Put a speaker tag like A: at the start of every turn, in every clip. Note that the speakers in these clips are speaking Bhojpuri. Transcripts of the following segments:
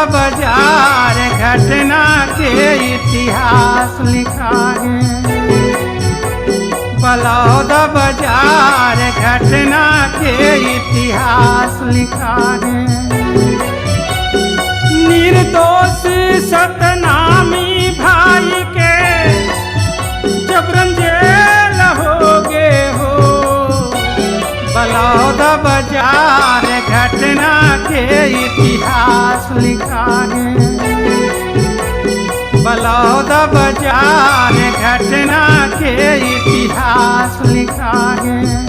A: बाजार घटना के इतिहास लिखा है। बलौदा बाजार घटना के इतिहास लिखा है। निर्दोष सतनामी भाई के जबरन जेल हो गए हो। बलौदा बाजार घटना के इतिहास लिखा है। बलौदा बाजार घटना के इतिहास लिखा है।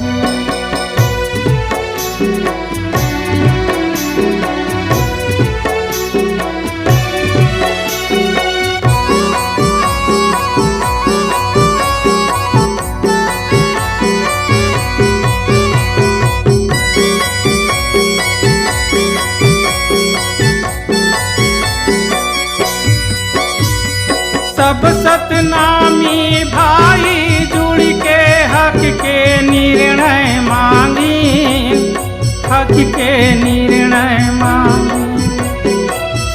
A: सब सतनामी भाई जुड़ के हक के निर्णय मांगी। हक के निर्णय मांगी।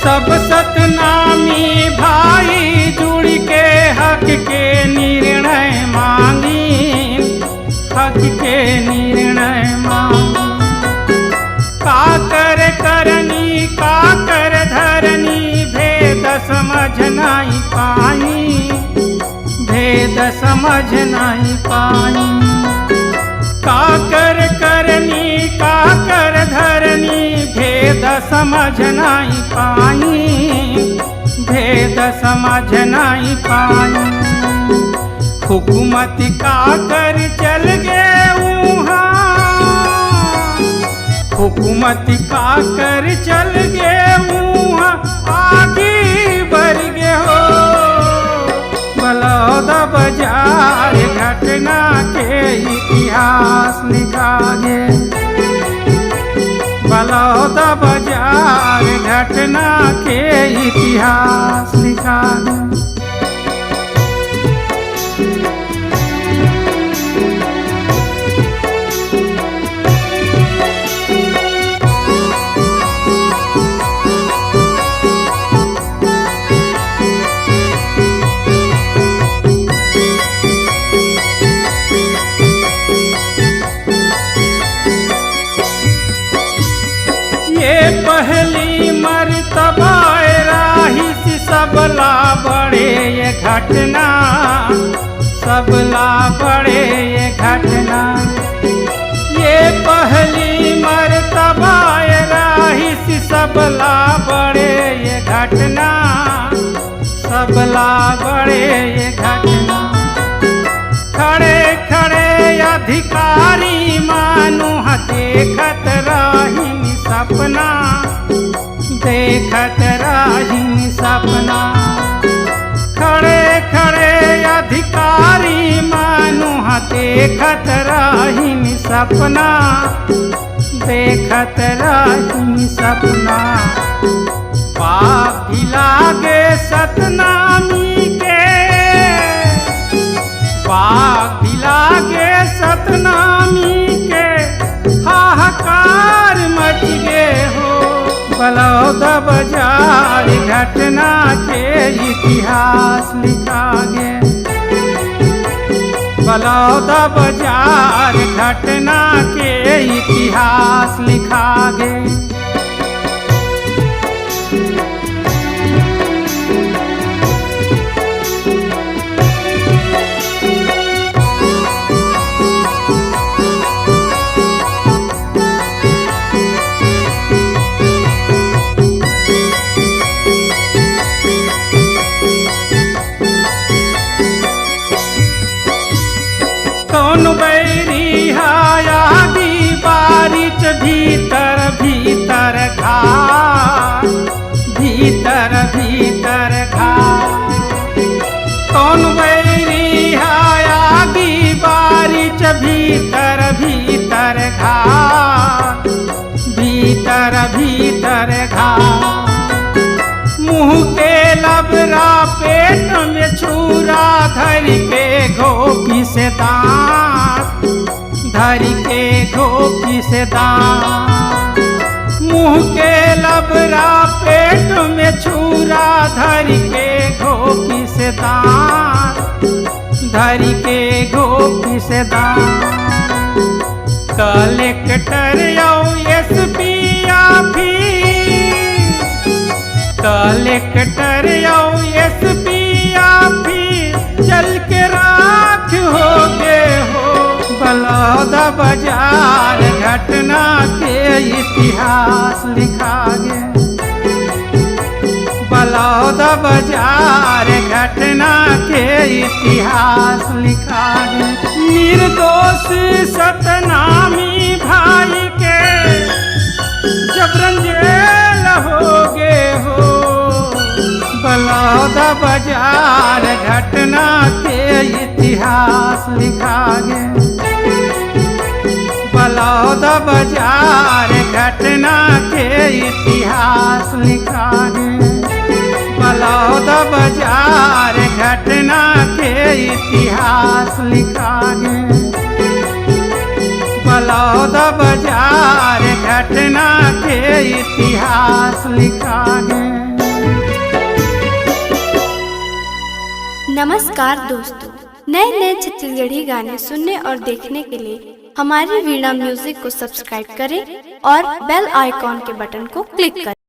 A: सब सतनामी भाई जुड़ के हक के निर्णय मांगी। हक के निर्णय मांगी। काकर करनी काकर धरनी भेद समझ नहीं पाई। भेद समझ नहीं पाई। काकर करनी काकर धरनी भेद समझ नहीं पाई। भेद समझ नहीं पाई। हुकूमत काकर चल गए वहाँ। हुकूमत काकर चल गए वहाँ आगे बढ़ गए हो। बलौदा बाजार घटना के इतिहास लिखा है। बलौदा बाजार घटना के इतिहास लिखा है। पहली मर्तबा राही सबला बड़े ये घटना। सबला बड़े ये घटना। ये पहली मर्तबा राही सबला बड़े ये घटना। सबला बड़े ये घटना। खड़े खड़े अधिकारी मानो देखत रही सपना। देखत रही सपना। खड़े खड़े अधिकारी मानो देखत रही सपना। देखत रही सपना। पाप भी लागे सतनामी के। पाप भी लागे सतनामी के। हाहाकार मच गए हो। बलौदा बाजार घटना के इतिहास लिखा है। बलौदा बाजार घटना के इतिहास लिखा है। कौन बैरी हाया बारिच भीतर भीतर घाट। भीतर भीतर घाट। कौन बैरी हाया बारिच भीतर भीतर घाट। भीतर भीतर घाट। मुँह के लबरा पेट में छुरा धर के गोपी से दांत। धर के गोपी से दांत। मुँह के लबरा पेट पेट में छुरा धर के घोपी से दांत, धर के घोपी से दांत। Collector SP office, collector SP office चल के राख हो गे हो। बलौदा बाजार घटना के इतिहास लिखा गे, बलौदा बाजार घटना के इतिहास लिखा गे। निर्दोष सतनामी भाई के जबरन जेल हो गे हो। बलौदा बाजार घटना के इतिहास लिखा गे, बलौदा बाजार घटना के इतिहास लिखा गे। बलौदा बाजार घटना के इतिहास लिखा गे, बलौदा बाजार घटना के इतिहास लिखा गे।
B: नमस्कार दोस्तों, नए नए छत्तीसगढ़ी गाने सुनने और देखने के लिए हमारी वीणा म्यूजिक को सब्सक्राइब करें और बेल आइकॉन के बटन को क्लिक करें।